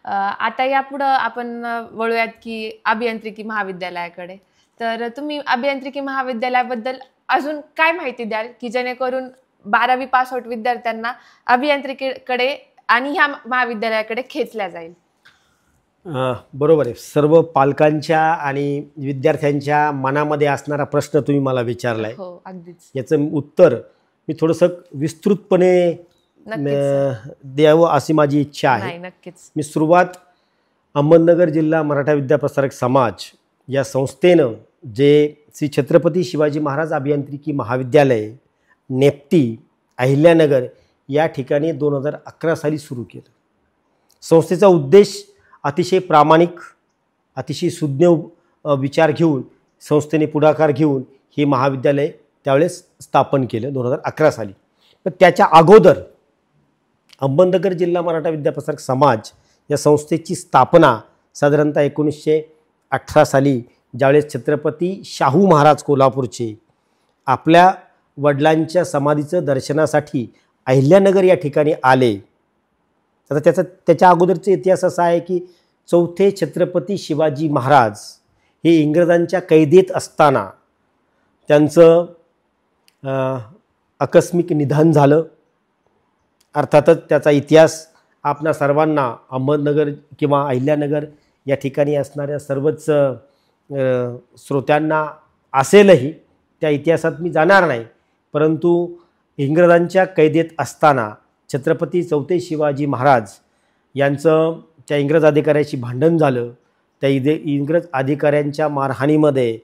आता यापुढं आपण वळूयात की अभियांत्रिकी महाविद्यालयाकडे. तर तुम्ही अभियांत्रिकी महाविद्यालयाबद्दल अजून काय माहिती द्याल की जेणेकरून 12वी पास आउट विद्यार्थ्यांना अभियांत्रिकीकडे आणि ह्या महाविद्यालयाकडे खेचल्या जाईल? बरोबर आहे. सर्व पालकांच्या आणि विद्यार्थ्यांच्या मनामध्ये असणारा प्रश्न तुम्ही मला विचारला आहे. हो, अगदीच. याचं उत्तर मी थोडंसं विस्तृतपणे द्यावं अशी माझी इच्छा आहे. नक्कीच. मी सुरुवात अहमदनगर जिल्हा मराठा विद्याप्रसारक समाज या संस्थेनं जे श्री छत्रपती शिवाजी महाराज अभियांत्रिकी महाविद्यालय नेप्ती अहिल्यानगर या ठिकाणी 2011 साली सुरू केलं. संस्थेचा उद्देश अतिशय प्रामाणिक, अतिशय सुज्ञ विचार घेऊन संस्थेने पुढाकार घेऊन हे महाविद्यालय त्यावेळेस स्थापन केलं 2011 साली. पण त्याच्या अगोदर अहमदनगर जिल्हा मराठा विद्याप्रसारक समाज या संस्थेची स्थापना साधारणतः 1918 साली ज्यावेळेस छत्रपती शाहू महाराज कोल्हापूरचे आपल्या वडिलांच्या समाधीचं दर्शनासाठी अहिल्यानगर या ठिकाणी आले. आता त्याच्या अगोदरचा इतिहास असा आहे की चौथे छत्रपती शिवाजी महाराज हे इंग्रजांच्या कैदेत असताना त्यांचं आकस्मिक निधन झालं. अर्थातच त्याचा इतिहास आपणा सर्वांना अहमदनगर किंवा अहिल्यानगर या ठिकाणी असणाऱ्या सर्वच श्रोत्यांना असेलही, त्या इतिहासात मी जाणार नाही. परंतु इंग्रजांच्या कैदेत असताना छत्रपती चौथे शिवाजी महाराज यांचं त्या इंग्रज अधिकाऱ्याशी भांडण झालं. त्या इंग्रज अधिकाऱ्यांच्या मारहाणीमध्ये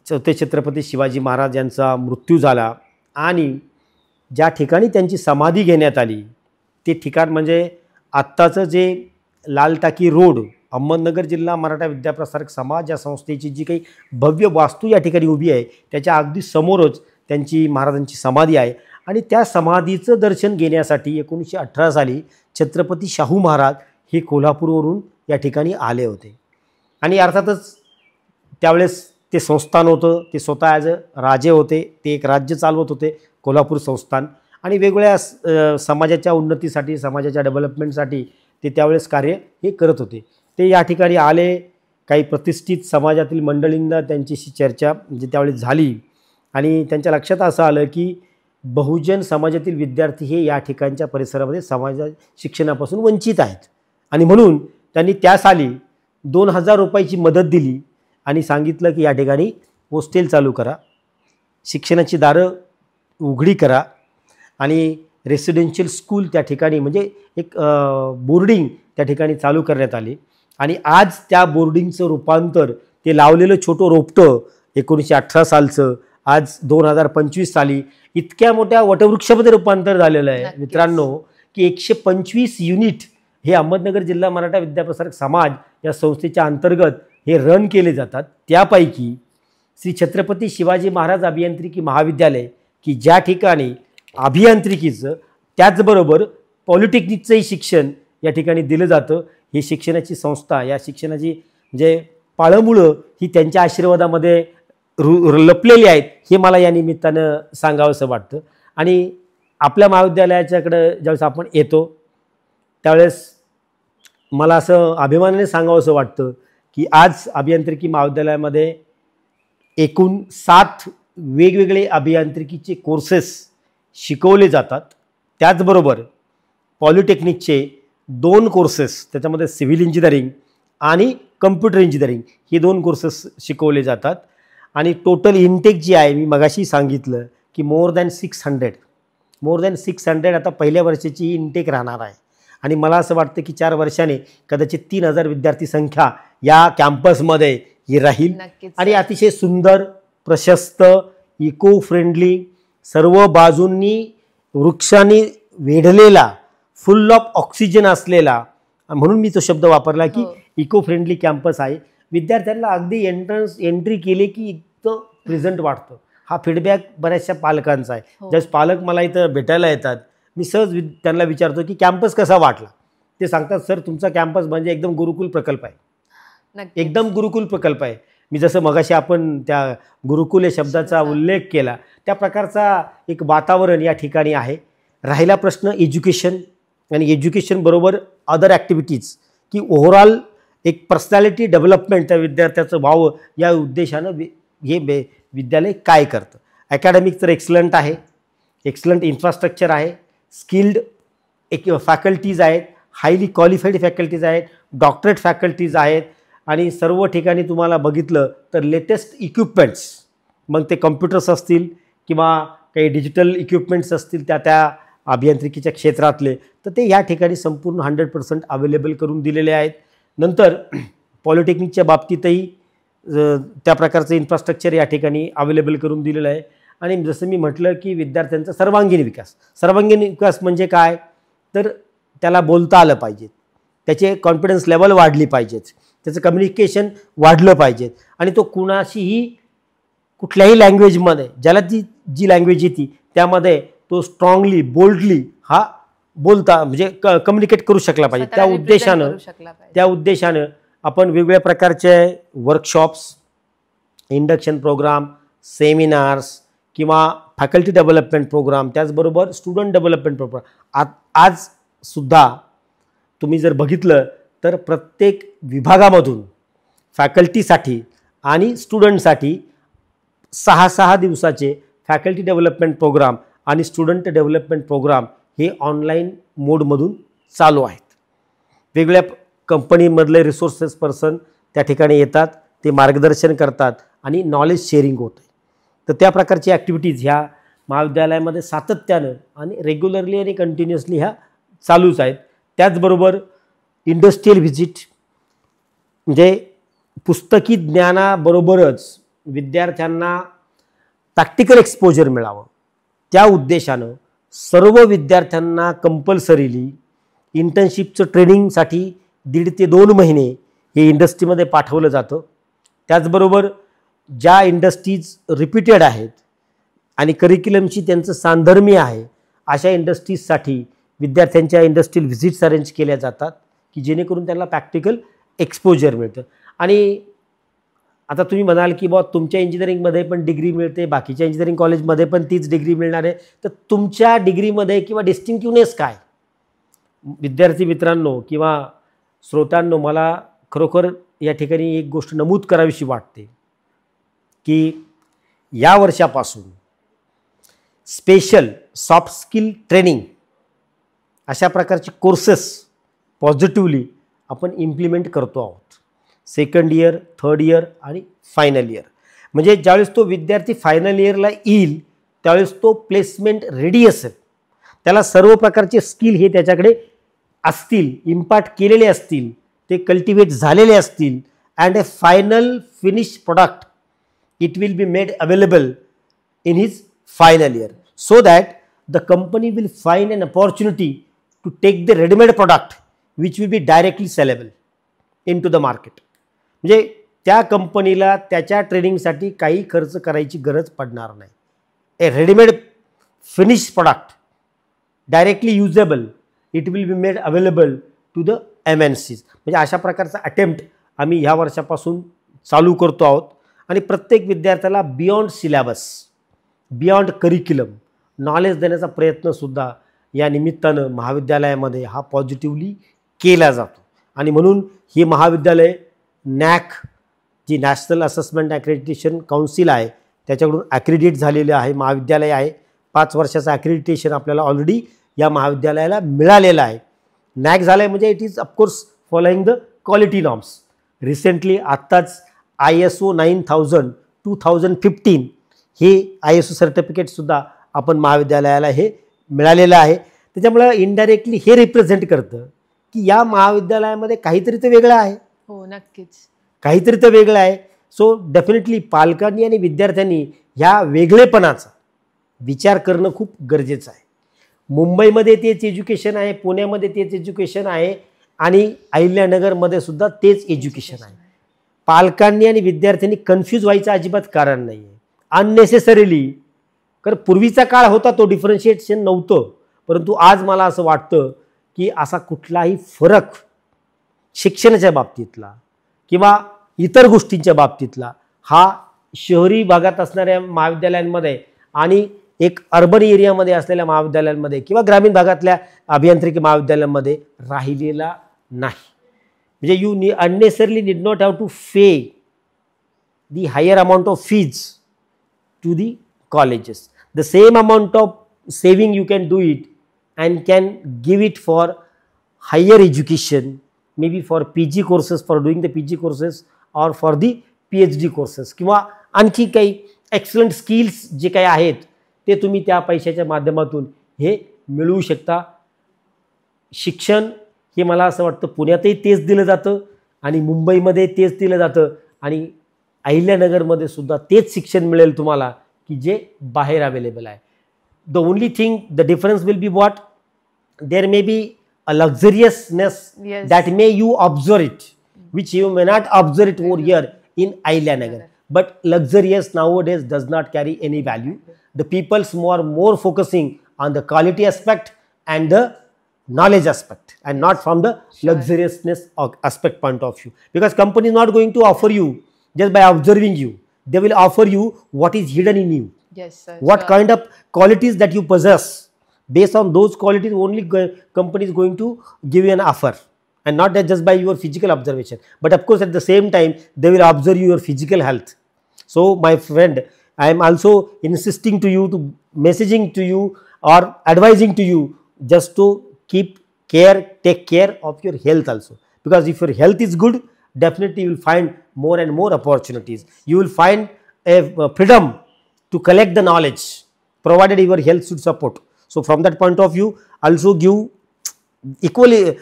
चौथे छत्रपती शिवाजी महाराज यांचा मृत्यू झाला आणि ज्या ठिकाणी त्यांची समाधी घेण्यात आली ते ठिकाण म्हणजे आत्ताचं जे लाल टाकी रोड, अहमदनगर जिल्हा मराठा विद्याप्रसारक समाज या संस्थेची जी काही भव्य वास्तू या ठिकाणी उभी आहे त्याच्या अगदी समोरच त्यांची महाराजांची समाधी आहे. आणि त्या समाधीचं दर्शन घेण्यासाठी 1918 साली छत्रपती शाहू महाराज हे कोल्हापूरवरून या ठिकाणी आले होते. आणि अर्थातच त्यावेळेस ते संस्थान होतं, ते स्वतः ॲज अ राजे होते, ते एक राज्य चालवत होते कोल्हापूर संस्थान. आणि वेगवेगळ्या समाजाच्या उन्नतीसाठी, समाजाच्या डेव्हलपमेंटसाठी ते त्यावेळेस कार्य हे करत होते. ते या ठिकाणी आले. काही प्रतिष्ठित समाजातील मंडळींना त्यांच्याशी चर्चा म्हणजे त्यावेळेस झाली आणि त्यांच्या लक्षात असं आलं की बहुजन समाजातील विद्यार्थी हे या ठिकाणच्या परिसरामध्ये शिक्षणापासून वंचित आहेत. आणि म्हणून त्यांनी त्या साली 2000 रुपयाची मदत दिली आणि सांगितलं की या ठिकाणी हॉस्टेल चालू करा, शिक्षणाची दारं उघडी करा आणि रेसिडेन्शियल स्कूल त्या ठिकाणी म्हणजे एक बोर्डिंग त्या ठिकाणी चालू करण्यात आली. आणि आज त्या बोर्डिंगचं रूपांतर ते लावलेलं छोटं रोपटं 1918 सालचं आज 2025 साली इतक्या मोठ्या वटवृक्षामध्ये रूपांतर झालेलं आहे मित्रांनो की 125 युनिट हे अहमदनगर जिल्हा मराठा विद्याप्रसारक समाज या संस्थेच्या अंतर्गत हे रन केले जातात. त्यापैकी श्री छत्रपती शिवाजी महाराज अभियांत्रिकी महाविद्यालय की ज्या ठिकाणी अभियांत्रिकीचं त्याचबरोबर पॉलिटेक्निकचंही शिक्षण या ठिकाणी दिलं जातं. ही शिक्षणाची संस्था, या शिक्षणाची म्हणजे पाळंमुळं ही त्यांच्या आशीर्वादामध्ये लपलेली आहेत हे मला या निमित्तानं सांगावंसं वाटतं. आणि आपल्या महाविद्यालयाच्याकडं ज्यावेळेस आपण येतो त्यावेळेस मला असं अभिमानाने सांगावंसं वाटतं की आज अभियांत्रिकी महाविद्यालयामध्ये एकूण 7 वेगवेगळे अभियांत्रिकीचे कोर्सेस शिकवले जातात. त्याचबरोबर पॉलिटेक्निकचे 2 कोर्सेस, त्याच्यामध्ये सिव्हिल इंजिनिअरिंग आणि कम्प्युटर इंजिनिअरिंग हे 2 कोर्सेस शिकवले जातात. आणि टोटल इनटेक जी आहे मी मगाशी सांगितलं की मोर दॅन 600 आता पहिल्या वर्षाची इनटेक राहणार आहे. आणि मला असं वाटतं की 4 वर्षाने कदाचित 3000 विद्यार्थी संख्या या कॅम्पसमध्ये ही राहील. आणि अतिशय सुंदर, प्रशस्त, इको फ्रेंडली, सर्व बाजूंनी वृक्षांनी वेढलेला, फुल ऑफ ऑक्सिजन असलेला, म्हणून मी तो शब्द वापरला की इको फ्रेंडली कॅम्पस आहे. विद्यार्थ्यांना अगदी एंट्री केली की इतकं प्रेझेंट वाटतं. हा फीडबॅक बऱ्याचशा पालकांचा आहे. ज्यावेळेस पालक मला इथं भेटायला येतात मी सहज त्यांना विचारतो की कॅम्पस कसा वाटला. ते सांगतात सर तुमचा कॅम्पस म्हणजे एकदम गुरुकुल प्रकल्प आहे, एकदम गुरुकुल प्रकल्प आहे. मी जसं मगाशी आपण त्या गुरुकुल या शब्दाचा उल्लेख केला त्या प्रकारचा एक वातावरण या ठिकाणी आहे. राहिला प्रश्न एज्युकेशन, आणि एज्युकेशन बरोबर अदर ॲक्टिव्हिटीज, की ओव्हरऑल एक पर्सनॅलिटी डेव्हलपमेंट त्या विद्यार्थ्याचं व्हावं या उद्देशानं विद्यालय काय करतं. अकॅडमिक तर एक्सलंट आहे, एक्सलंट इन्फ्रास्ट्रक्चर आहे, स्किल्ड फॅकल्टीज आहेत, हायली क्वालिफाईड फॅकल्टीज आहेत, डॉक्टरेट फॅकल्टीज आहेत आणि सर्व ठिकाणी तुम्हाला बघितलं तर लेटेस्ट इक्विपमेंट्स, मग ते कम्प्युटर्स असतील किंवा काही डिजिटल इक्विपमेंट्स असतील त्या अभियांत्रिकीच्या क्षेत्रातले, तर ते या ठिकाणी संपूर्ण 100% अवेलेबल करून दिलेले आहेत. नंतर पॉलिटेक्निकच्या बाबतीतही त्या प्रकारचं इन्फ्रास्ट्रक्चर या ठिकाणी अवेलेबल करून दिलेलं आहे. आणि जसं मी म्हटलं की विद्यार्थ्यांचा सर्वांगीण विकास म्हणजे काय, तर त्याला बोलता आलं पाहिजे, त्याचे कॉन्फिडन्स लेवल वाढली पाहिजेत, त्याचं कम्युनिकेशन वाढलं पाहिजे आणि तो कुणाशीही कुठल्याही लँग्वेजमध्ये ज्याला जी लँग्वेज येते त्यामध्ये तो स्ट्रॉंगली बोल्डली हा बोलता म्हणजे कम्युनिकेट करू शकला पाहिजे. त्या उद्देशानं आपण वेगवेगळ्या प्रकारचे वर्कशॉप्स, इंडक्शन प्रोग्राम, सेमिनार्स किंवा फॅकल्टी डेव्हलपमेंट प्रोग्राम, त्याचबरोबर स्टुडंट डेव्हलपमेंट प्रोग्राम आजसुद्धा तुम्ही जर बघितलं तर प्रत्येक विभागामधून फॅकल्टीसाठी आणि स्टुडंटसाठी 6 दिवसाचे फॅकल्टी डेव्हलपमेंट प्रोग्राम आणि स्टुडंट डेव्हलपमेंट प्रोग्राम हे ऑनलाईन मोडमधून चालू आहेत. वेगवेगळ्या कंपनीमधले रिसोर्सेस पर्सन त्या ठिकाणी येतात, ते मार्गदर्शन करतात आणि नॉलेज शेअरिंग होतं. तर त्या प्रकारची ॲक्टिव्हिटीज ह्या महाविद्यालयामध्ये सातत्यानं आणि रेग्युलरली आणि कंटिन्युअसली ह्या चालूच आहेत. त्याचबरोबर इंडस्ट्रियल व्हिजिट म्हणजे पुस्तकी ज्ञानाबरोबरच विद्यार्थ्यांना प्रॅक्टिकल एक्सपोजर मिळावं त्या उद्देशानं सर्व विद्यार्थ्यांना कंपल्सरीली इंटर्नशिपचं ट्रेनिंगसाठी 1.5 ते 2 महिने हे इंडस्ट्रीमध्ये पाठवलं जातं. त्याचबरोबर ज्या इंडस्ट्रीज रिपीटेड आहेत आणि करिक्युलमशी त्यांचं साधर्म्य आहे अशा इंडस्ट्रीजसाठी विद्यार्थ्यांच्या इंडस्ट्रियल व्हिजिट्स अरेंज केल्या जातात की जेणेकरून त्यांना प्रॅक्टिकल एक्सपोजर मिळतं. आणि आता तुम्ही म्हणाल की बुवा तुमच्या इंजिनिअरिंगमध्ये पण डिग्री मिळते, बाकीच्या इंजिनिअरिंग कॉलेजमध्ये पण तीच डिग्री मिळणार आहे, तर तुमच्या डिग्रीमध्ये किंवा डिस्टिंक्टिव्हनेस काय. विद्यार्थी मित्रांनो किंवा श्रोत्यांनो, मला खरोखर या ठिकाणी एक गोष्ट नमूद करावीशी वाटते की या वर्षापासून स्पेशल सॉफ्ट स्किल ट्रेनिंग अशा प्रकारचे कोर्सेस पॉझिटिव्हली आपण इम्प्लिमेंट करतो आहोत. 2nd इयर, 3rd इयर आणि फायनल इयर. म्हणजे ज्यावेळेस तो विद्यार्थी फायनल इयरला येईल त्यावेळेस तो प्लेसमेंट रेडी असेल, त्याला सर्व प्रकारचे स्किल हे त्याच्याकडे असतील, इम्पार्ट केलेले असतील, ते कल्टिवेट झालेले असतील and a final finish product it will be made available in his final year so that the company will find an opportunity to take the readymade product which will be directly saleable in to the market. म्हणजे त्या कंपनीला त्याच्या ट्रेनिंगसाठी काही खर्च करायची गरज पडणार नाही. A readymade finish product directly usable it will be made available to the MNCs. म्हणजे अशा प्रकारचा अटेम्प्ट आम्ही ह्या वर्षापासून चालू करतो आहोत आणि प्रत्येक विद्यार्थ्याला beyond syllabus, beyond curriculum knowledge देण्याचा प्रयत्नसुद्धा या निमित्तानं महाविद्यालयामध्ये हा पॉझिटिव्हली केला जातो. आणि म्हणून हे महाविद्यालय NAAC जी नॅशनल असेसमेंट ॲक्रेडिटेशन काउन्सिल आहे त्याच्याकडून ॲक्रेडिट झालेलं आहे महाविद्यालय आहे. 5 वर्षाचं ॲक्रेडिटेशन आपल्याला ऑलरेडी या महाविद्यालयाला मिळालेलं आहे. NAAC झालं आहे म्हणजे it is of course following the quality norms. Recently आत्ताच ISO 9000-2015 हे ISO सर्टिफिकेटसुद्धा आपण महाविद्यालयाला हे मिळालेलं आहे. त्याच्यामुळं इनडायरेक्टली हे रिप्रेझेंट करतं की या महाविद्यालयामध्ये काहीतरी तर वेगळं आहे. हो, नक्कीच काहीतरी तर वेगळं आहे. सो डेफिनेटली पालकांनी आणि विद्यार्थ्यांनी ह्या वेगळेपणाचा विचार करणं खूप गरजेचं आहे. मुंबईमध्ये तेच एज्युकेशन आहे, पुण्यामध्ये तेच एज्युकेशन आहे आणि अहिल्यानगरमध्ये सुद्धा तेच एज्युकेशन आहे. पालकांनी आणि विद्यार्थ्यांनी कन्फ्यूज व्हायचं अजिबात कारण नाही आहे अननेसेसरीली. कारण पूर्वीचा काळ होता तो डिफरन्शिएशन नव्हतं, परंतु आज मला असं वाटतं की असा कुठलाही फरक शिक्षणाच्या बाबतीतला किंवा इतर गोष्टींच्या बाबतीतला हा शहरी भागात असणाऱ्या महाविद्यालयांमध्ये आणि एक अर्बन एरियामध्ये असलेल्या महाविद्यालयांमध्ये किंवा ग्रामीण भागातल्या अभियांत्रिकी महाविद्यालयांमध्ये राहिलेला नाही. म्हणजे you unnecessarily need not have to pay the higher amount of fees to the colleges. The same amount of saving you can do it and can give it for higher education, maybe for PG courses, for doing the PG courses or for the PhD courses किंवा आणखी काही excellent skills जे काही आहेत ते तुम्ही त्या पैशाच्या माध्यमातून हे मिळवू शकता. शिक्षण हे मला असं वाटतं पुण्यातही तेच दिलं जातं आणि मुंबईमध्ये तेच दिलं जातं आणि अहिल्यानगरमध्ये सुद्धा तेच शिक्षण मिळेल तुम्हाला की जे बाहेर अवेलेबल आहे. The only thing the difference will be what there may be a luxuriousness that may you observe it which you may not observe it over here in Ahilyanagar. But luxurious nowadays does not carry any value. The peoples more focusing on the quality aspect and the knowledge aspect and not from the luxuriousness aspect point of view, because company is not going to offer you just by observing you. They will offer you what is hidden in you. Yes, sir. What kind of qualities that you possess. Based on those qualities only company is going to give you an offer, and not that just by your physical observation. But of course at the same time they will observe your physical health. So my friend, I am also insisting to you, to messaging to you or advising to you just to take care of your health also, because if your health is good, definitely you will find more and more opportunities. You will find a freedom to collect the knowledge provided your health should support. So from that point of view, also give equally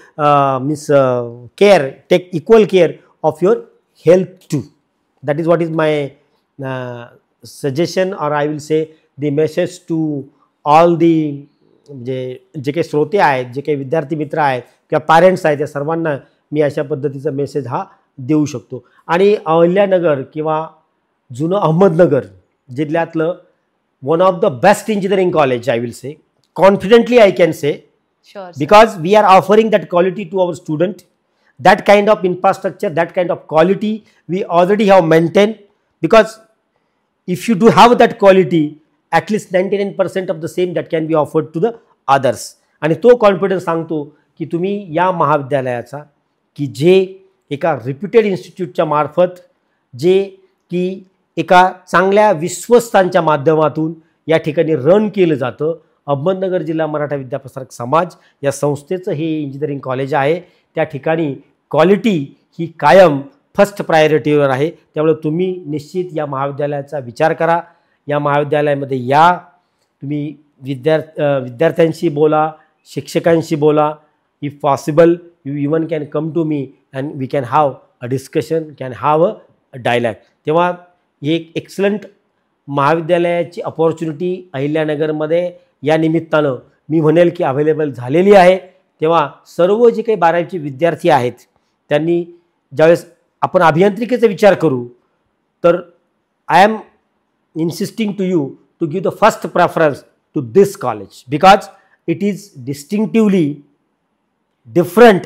care, take equal care of your health too. That is what is my suggestion, or I will say the message to all the जे काही श्रोते आहेत, जे काही विद्यार्थी मित्र आहेत किंवा पॅरेंट्स आहेत, या सर्वांना मी अशा पद्धतीचा मेसेज हा देऊ शकतो. आणि अहिल्यानगर किंवा जुनं अहमदनगर जिल्ह्यातलं one of the best engineering college, I will say confidently I can say, because we are offering that quality to our student, that kind of infrastructure, that kind of quality we already have maintained. Because if you do have that quality, at least 99% of the same that can be offered to the others. आणि तो confidence सांगतो की तुम्ही या महाविद्यालयाचा, की जे एका रिप्युटेड इन्स्टिट्यूटच्या मार्फत, जे की एका चांगल्या विश्वस्तांच्या माध्यमातून या ठिकाणी रन केलं जातं, अहमदनगर जिल्हा मराठा विद्याप्रसारक समाज या संस्थेचं हे इंजिनिअरिंग कॉलेज आहे. त्या ठिकाणी क्वालिटी ही कायम फर्स्ट प्रायोरिटीवर आहे. त्यामुळे तुम्ही निश्चित या महाविद्यालयाचा विचार करा. या महाविद्यालयामध्ये या, तुम्ही विद्यार्थ्यांशी बोला, शिक्षकांशी बोला. If possible you even can come to me and we can have a discussion, can have a dialogue. तेव्हा एक एक्सलंट महाविद्यालयाची अपॉर्च्युनिटी अहिल्यानगरमध्ये या निमित्तानं मी म्हणेल की अवेलेबल झालेली आहे. तेव्हा सर्व जे काही 12वीचे विद्यार्थी आहेत त्यांनी ज्यावेळेस आपण अभियांत्रिकीचा विचार करू, तर I am insisting to you to give the first preference to this college, because it is distinctively different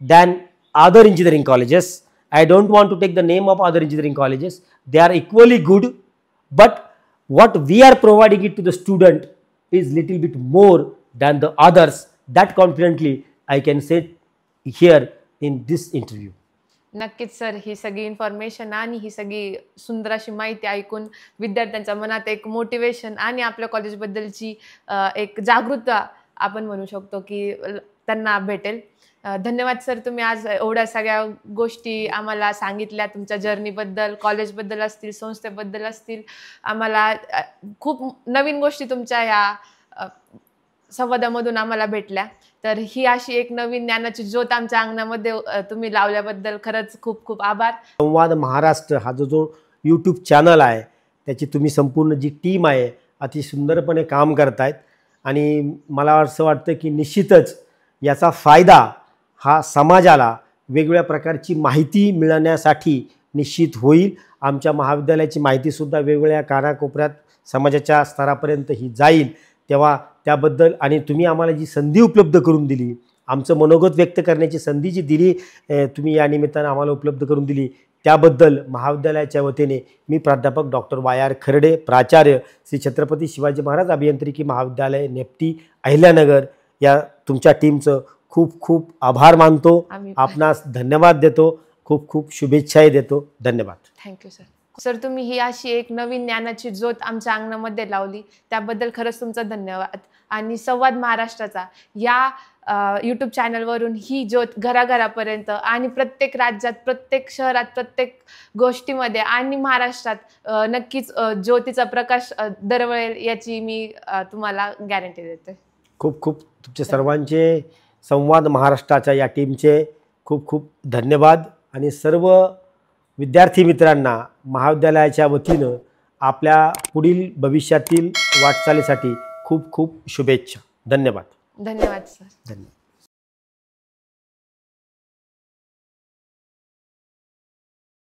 than other engineering colleges. I don't want to take the name of other engineering colleges. They are equally good, but what we are providing it to the student is little bit more than the others. That confidently I can say here in this interview. नक्कीच sir, ही सगळी information आणि ही सगळी सुंदर अशी माहिती ऐकून विद्यार्थ्यांच्या मनात एक मोटिवेशन आणि आपल्या कॉलेजबद्दलची एक जागरूकता आपण म्हणू शकतो की त्यांना भेटेल. धन्यवाद सर, तुम्ही आज एवढ्या सगळ्या गोष्टी आम्हाला सांगितल्या. तुमच्या जर्नीबद्दल, कॉलेजबद्दल असतील, संस्थेबद्दल असतील, आम्हाला खूप नवीन गोष्टी तुमच्या ह्या संवादामधून आम्हाला भेटल्या. तर ही अशी एक नवीन ज्ञानाची ज्योत आमच्या अंगणामध्ये तुम्ही लावल्याबद्दल खरंच खूप खूप आभार. संवाद महाराष्ट्र हा जो यूट्यूब चॅनल आहे, त्याची तुम्ही संपूर्ण जी टीम आहे अति सुंदरपणे काम करतायत. आणि मला असं वाटतं की निश्चितच याचा फायदा हा समाजाला वेगवेगळ्या प्रकारची माहिती मिळण्यासाठी निश्चित होईल. आमच्या महाविद्यालयाची माहितीसुद्धा वेगवेगळ्या कानाकोपऱ्यात समाजाच्या स्तरापर्यंत ही जाईल. तेव्हा त्याबद्दल, आणि तुम्ही आम्हाला जी संधी उपलब्ध करून दिली, आमचं मनोगत व्यक्त करण्याची संधी जी दिली तुम्ही या निमित्तानं आम्हाला उपलब्ध करून दिली, त्याबद्दल महाविद्यालयाच्या वतीने मी प्राध्यापक डॉक्टर वाय.आर. खर्डे, प्राचार्य श्री छत्रपती शिवाजी महाराज अभियांत्रिकी महाविद्यालय, नेप्टी, अहिल्यानगर या तुमच्या टीमचं खूप खूप आभार मानतो. आम्ही आपणास धन्यवाद देतो. खूप खूप शुभेच्छाही देतो. धन्यवाद. Thank you sir. सर, तुम्ही ही अशी एक नवीन ज्ञानाची ज्योत आमच्या अंगणामध्ये लावली, त्याबद्दल खरंच तुमचं धन्यवाद. आणि संवाद महाराष्ट्राचा या यूट्यूब चॅनलवरून ही ज्योत घराघरापर्यंत आणि प्रत्येक राज्यात, प्रत्येक शहरात, प्रत्येक गोष्टीमध्ये आणि महाराष्ट्रात नक्कीच ज्योतीचा प्रकाश दरवळेल याची मी तुम्हाला गॅरंटी देते. खूप खूप तुमचे सर्वांचे संवाद महाराष्ट्राच्या या टीमचे खूप खूप धन्यवाद. आणि सर्व विद्यार्थी मित्रांना महाविद्यालयाच्या वतीनं आपल्या पुढील भविष्यातील वाटचालीसाठी खूप खूप शुभेच्छा. धन्यवाद. धन्यवाद सर. धन्यवाद.